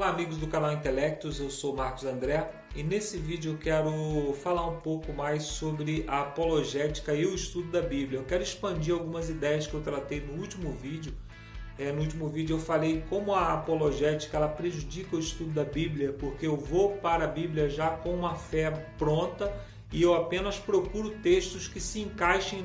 Olá amigos do canal Intelectos, eu sou Marcos André e nesse vídeo eu quero falar um pouco mais sobre a apologética e o estudo da Bíblia. Eu quero expandir algumas ideias que eu tratei no último vídeo. No último vídeo eu falei como a apologética ela prejudica o estudo da Bíblia, porque eu vou para a Bíblia já com uma fé pronta e eu apenas procuro textos que se encaixem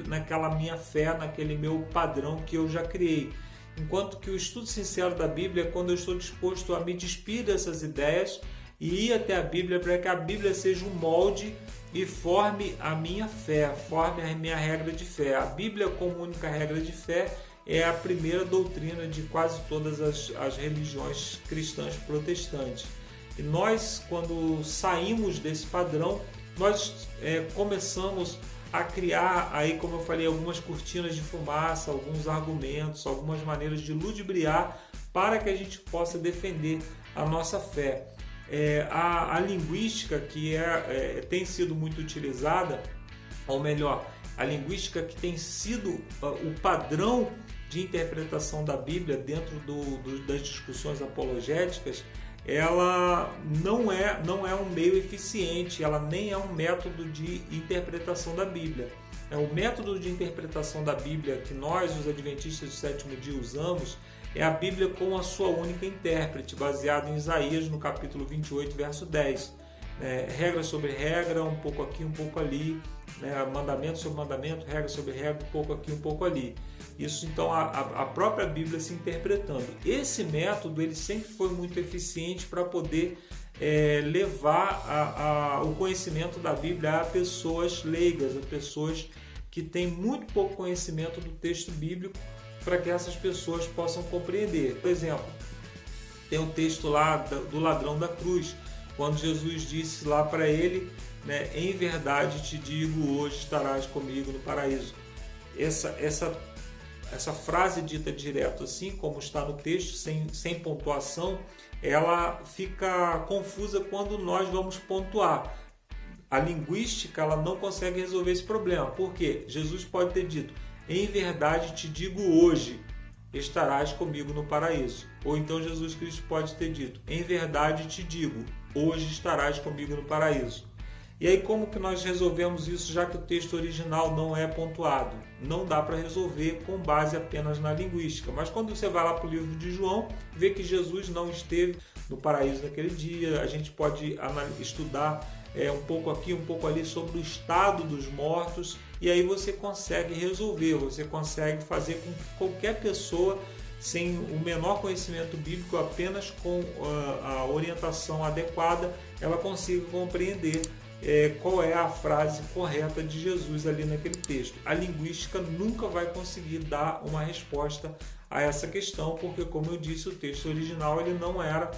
naquela minha fé, naquele meu padrão que eu já criei. Enquanto que o estudo sincero da Bíblia é quando eu estou disposto a me despir dessas ideias e ir até a Bíblia para que a Bíblia seja um molde e forme a minha fé, forme a minha regra de fé. A Bíblia como única regra de fé é a primeira doutrina de quase todas as religiões cristãs protestantes. E nós, quando saímos desse padrão, nós começamos a criar, aí como eu falei, algumas cortinas de fumaça, alguns argumentos, algumas maneiras de ludibriar para que a gente possa defender a nossa fé. A linguística que tem sido muito utilizada, ou melhor, a linguística que tem sido o padrão de interpretação da Bíblia dentro das discussões apologéticas, ela não é um meio eficiente, ela nem é um método de interpretação da Bíblia. O método de interpretação da Bíblia que nós, os adventistas do sétimo dia, usamos é a Bíblia com a sua única intérprete, baseada em Isaías, no capítulo 28, verso 10. Regra sobre regra, um pouco aqui, um pouco ali, mandamento sobre mandamento, regra sobre regra, um pouco aqui, um pouco ali. Isso então a própria Bíblia se interpretando. Esse método ele sempre foi muito eficiente para poder levar o conhecimento da Bíblia a pessoas leigas, a pessoas que têm muito pouco conhecimento do texto bíblico, para que essas pessoas possam compreender. Por exemplo, tem um texto lá do ladrão da cruz, quando Jesus disse lá para ele, em verdade te digo, hoje estarás comigo no paraíso. Essa frase dita direto assim, como está no texto, sem pontuação, ela fica confusa quando nós vamos pontuar. A linguística ela não consegue resolver esse problema. Por quê? Jesus pode ter dito, em verdade te digo hoje, estarás comigo no paraíso. Ou então Jesus Cristo pode ter dito, em verdade te digo, hoje estarás comigo no paraíso. E aí como que nós resolvemos isso, já que o texto original não é pontuado? Não dá para resolver com base apenas na linguística. Mas quando você vai lá para o livro de João, vê que Jesus não esteve no paraíso naquele dia. A gente pode estudar um pouco aqui, um pouco ali sobre o estado dos mortos. E aí você consegue resolver, você consegue fazer com que qualquer pessoa, sem o menor conhecimento bíblico, apenas com a orientação adequada, ela consiga compreender qual é a frase correta de Jesus ali naquele texto. A linguística nunca vai conseguir dar uma resposta a essa questão, porque, como eu disse, o texto original ele não era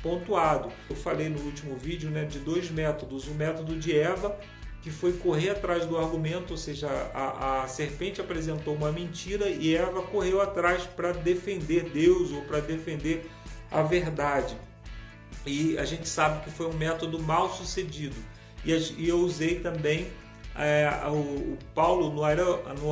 pontuado. Eu falei no último vídeo de dois métodos. O método de Eva, que foi correr atrás do argumento, ou seja, a serpente apresentou uma mentira e Eva correu atrás para defender Deus ou para defender a verdade. E a gente sabe que foi um método mal sucedido. E eu usei também o Paulo no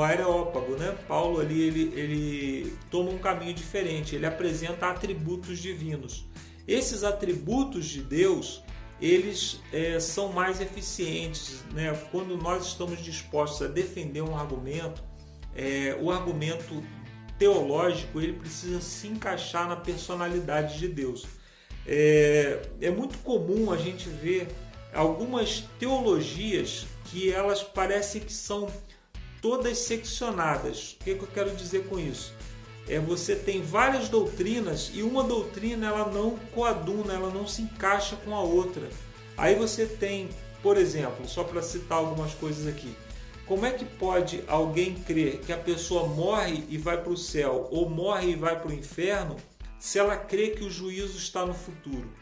Areópago. Paulo ali, ele toma um caminho diferente, ele apresenta atributos divinos. Esses atributos de Deus, eles são mais eficientes, quando nós estamos dispostos a defender um argumento. O argumento teológico ele precisa se encaixar na personalidade de Deus. É muito comum a gente ver algumas teologias que elas parecem que são todas seccionadas. O que eu quero dizer com isso? Você tem várias doutrinas e uma doutrina ela não coaduna, ela não se encaixa com a outra. Aí você tem, por exemplo, só para citar algumas coisas aqui, como é que pode alguém crer que a pessoa morre e vai para o céu ou morre e vai para o inferno se ela crê que o juízo está no futuro?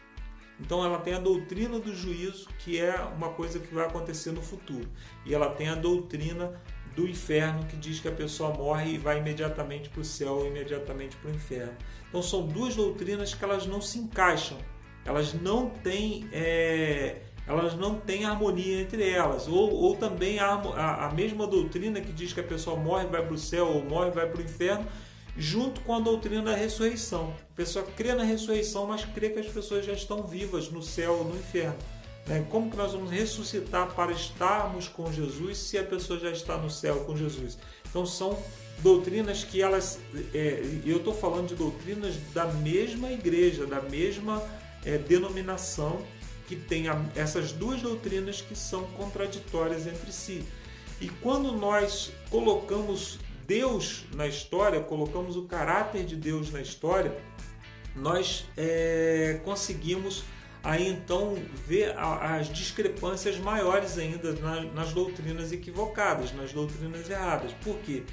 Então ela tem a doutrina do juízo, que é uma coisa que vai acontecer no futuro. E ela tem a doutrina do inferno, que diz que a pessoa morre e vai imediatamente para o céu ou imediatamente para o inferno. Então são duas doutrinas que elas não se encaixam. Elas não têm harmonia entre elas. Ou também a mesma doutrina que diz que a pessoa morre e vai para o céu ou morre e vai para o inferno, junto com a doutrina da ressurreição. A pessoa crê na ressurreição, mas crê que as pessoas já estão vivas no céu ou no inferno. Como que nós vamos ressuscitar para estarmos com Jesus se a pessoa já está no céu com Jesus? Então são doutrinas que elas... eu estou falando de doutrinas da mesma igreja, da mesma denominação, que tem essas duas doutrinas que são contraditórias entre si. E quando nós colocamos Deus na história, colocamos o caráter de Deus na história, nós conseguimos aí então ver as discrepâncias maiores ainda nas doutrinas equivocadas, nas doutrinas erradas. Por quê?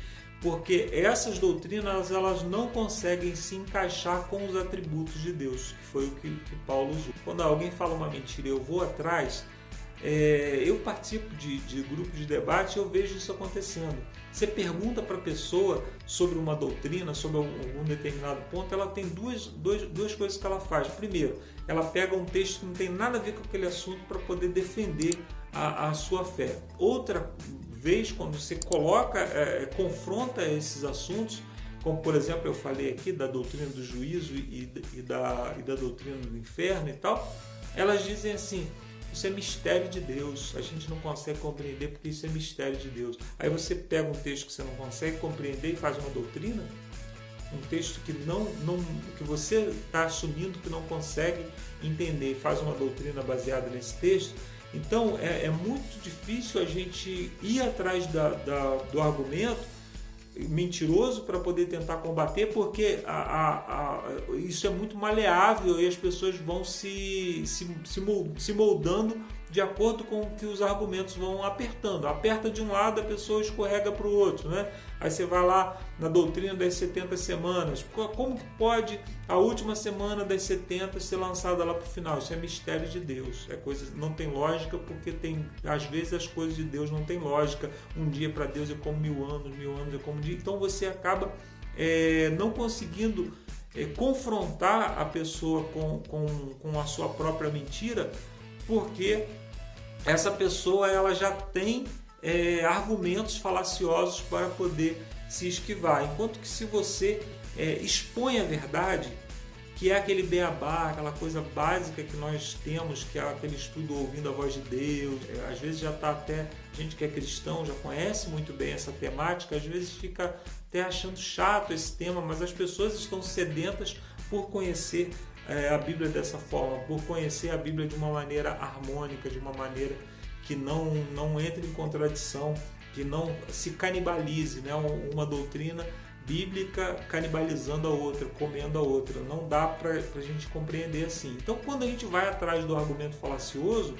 Porque essas doutrinas elas não conseguem se encaixar com os atributos de Deus, que foi o que Paulo usou. Quando alguém fala uma mentira, eu vou atrás. Eu participo de grupos de debate e eu vejo isso acontecendo. Você pergunta para a pessoa sobre uma doutrina, sobre algum determinado ponto, ela tem duas coisas que ela faz. Primeiro, ela pega um texto que não tem nada a ver com aquele assunto para poder defender a sua fé. Outra vez, quando você confronta esses assuntos, como por exemplo eu falei aqui da doutrina do juízo e da doutrina do inferno e tal, elas dizem assim: isso é mistério de Deus, a gente não consegue compreender porque isso é mistério de Deus. Aí você pega um texto que você não consegue compreender e faz uma doutrina, um texto que que você está assumindo que não consegue entender e faz uma doutrina baseada nesse texto. Então é muito difícil a gente ir atrás do argumento mentiroso para poder tentar combater, porque isso é muito maleável e as pessoas vão se moldando de acordo com o que os argumentos vão apertando. Aperta de um lado, a pessoa escorrega para o outro, né? Aí você vai lá na doutrina das 70 semanas. Como que pode a última semana das 70 ser lançada lá para o final? Isso é mistério de Deus. Não tem lógica, porque às vezes as coisas de Deus não têm lógica. Um dia para Deus é como 1000 anos é como um dia. Então você acaba não conseguindo confrontar a pessoa com a sua própria mentira, porque essa pessoa ela já tem argumentos falaciosos para poder se esquivar. Enquanto que se você expõe a verdade, que é aquele beabá, aquela coisa básica que nós temos, que é aquele estudo ouvindo a voz de Deus, às vezes já está até, gente que é cristão já conhece muito bem essa temática, às vezes fica até achando chato esse tema, mas as pessoas estão sedentas por conhecer a Bíblia dessa forma, por conhecer a Bíblia de uma maneira harmônica, de uma maneira que não entre em contradição, que não se canibalize, né? Uma doutrina bíblica canibalizando a outra, comendo a outra. Não dá para a gente compreender assim. Então, quando a gente vai atrás do argumento falacioso,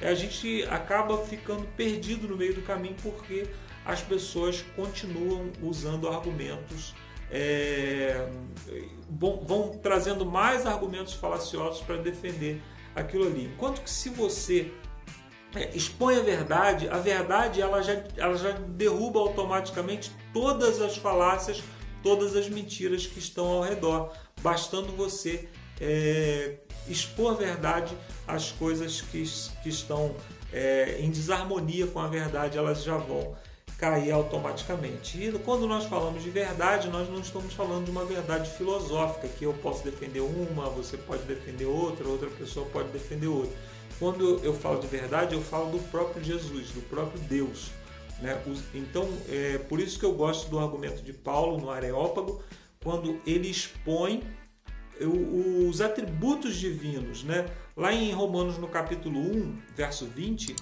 a gente acaba ficando perdido no meio do caminho, porque as pessoas continuam usando argumentos, vão trazendo mais argumentos falaciosos para defender aquilo ali. Enquanto que se você expõe a verdade ela já derruba automaticamente todas as falácias, todas as mentiras que estão ao redor. Bastando você expor a verdade, as coisas que estão em desarmonia com a verdade, elas já vão cair automaticamente. E quando nós falamos de verdade, nós não estamos falando de uma verdade filosófica, que eu posso defender uma, você pode defender outra pessoa pode defender outra. Quando eu falo de verdade, eu falo do próprio Jesus, do próprio Deus, né? Então, por isso que eu gosto do argumento de Paulo no Areópago, quando ele expõe os atributos divinos, né? Lá em Romanos, no capítulo 1, verso 20,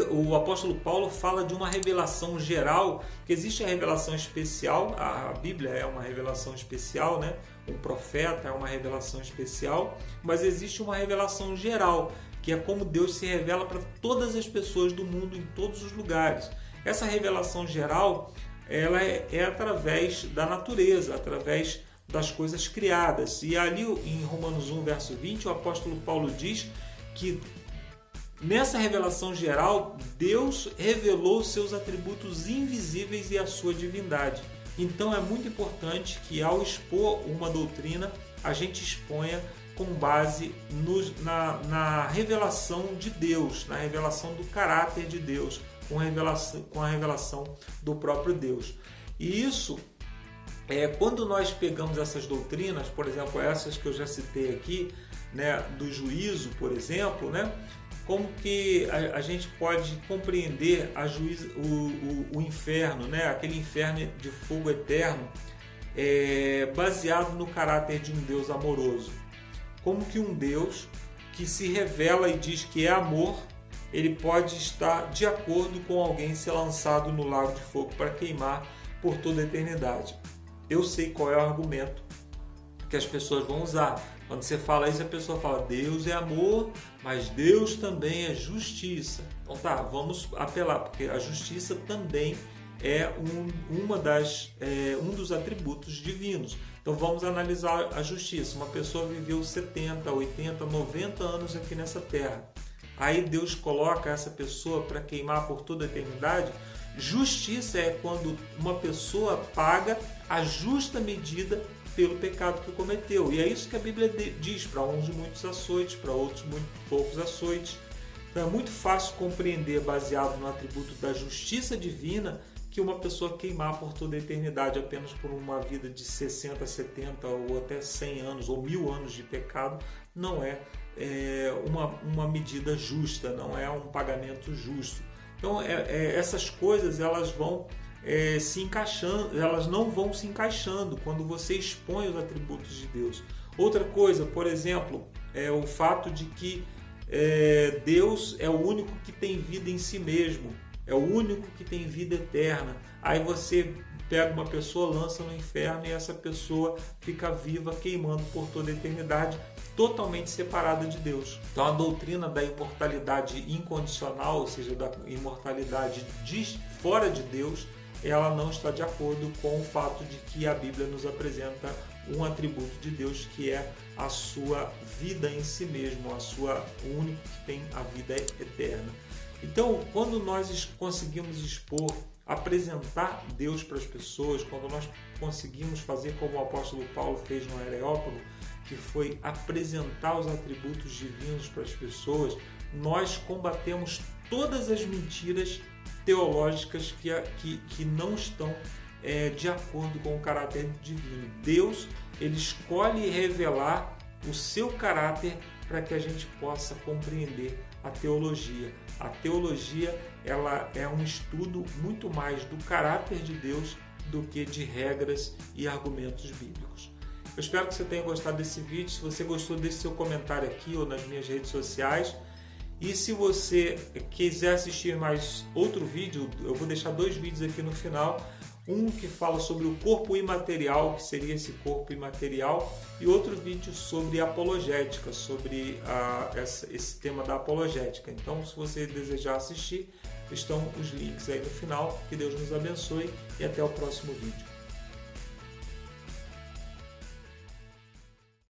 o apóstolo Paulo fala de uma revelação geral, que existe a revelação especial, a Bíblia é uma revelação especial, né? Um profeta é uma revelação especial, mas existe uma revelação geral, que é como Deus se revela para todas as pessoas do mundo, em todos os lugares. Essa revelação geral, ela é através da natureza, através das coisas criadas. E ali em Romanos 1, verso 20, o apóstolo Paulo diz que nessa revelação geral, Deus revelou seus atributos invisíveis e a sua divindade. Então é muito importante que ao expor uma doutrina, a gente exponha com base na revelação de Deus, na revelação do caráter de Deus, com a revelação do próprio Deus. E isso Quando nós pegamos essas doutrinas, por exemplo, essas que eu já citei aqui, né, do juízo, por exemplo, né, como que a gente pode compreender o inferno, né, aquele inferno de fogo eterno, baseado no caráter de um Deus amoroso? Como que um Deus que se revela e diz que é amor, ele pode estar de acordo com alguém ser lançado no lago de fogo para queimar por toda a eternidade? Eu sei qual é o argumento que as pessoas vão usar. Quando você fala isso, a pessoa fala: Deus é amor, mas Deus também é justiça. Então tá, vamos apelar, porque a justiça também é um dos atributos divinos. Então vamos analisar a justiça. Uma pessoa viveu 70, 80, 90 anos aqui nessa terra. Aí Deus coloca essa pessoa para queimar por toda a eternidade. Justiça é quando uma pessoa paga a justa medida pelo pecado que cometeu. E é isso que a Bíblia diz: para uns muitos açoites, para outros muito poucos açoites. Então é muito fácil compreender, baseado no atributo da justiça divina, que uma pessoa queimar por toda a eternidade apenas por uma vida de 60, 70 ou até 100 anos ou 1000 anos de pecado não é uma medida justa, não é um pagamento justo. Então essas coisas elas vão se encaixando, elas não vão se encaixando quando você expõe os atributos de Deus. Outra coisa, por exemplo, é o fato de que Deus é o único que tem vida em si mesmo, é o único que tem vida eterna. Aí você pega uma pessoa, lança no inferno e essa pessoa fica viva, queimando por toda a eternidade, totalmente separada de Deus. Então a doutrina da imortalidade incondicional, ou seja, da imortalidade fora de Deus, ela não está de acordo com o fato de que a Bíblia nos apresenta um atributo de Deus, que é a sua vida em si mesmo, o único que tem a vida eterna. Então, quando nós conseguimos expor, apresentar Deus para as pessoas, quando nós conseguimos fazer como o apóstolo Paulo fez no Areópago, que foi apresentar os atributos divinos para as pessoas, nós combatemos todas as mentiras teológicas que não estão de acordo com o caráter divino. Deus, ele escolhe revelar o seu caráter para que a gente possa compreender a teologia. A teologia, ela é um estudo muito mais do caráter de Deus do que de regras e argumentos bíblicos. Eu espero que você tenha gostado desse vídeo. Se você gostou, deixe seu comentário aqui ou nas minhas redes sociais. E se você quiser assistir mais outro vídeo, eu vou deixar 2 vídeos aqui no final. Um que fala sobre o corpo imaterial, que seria esse corpo imaterial, e outro vídeo sobre apologética, sobre esse tema da apologética. Então, se você desejar assistir, estão os links aí no final. Que Deus nos abençoe e até o próximo vídeo.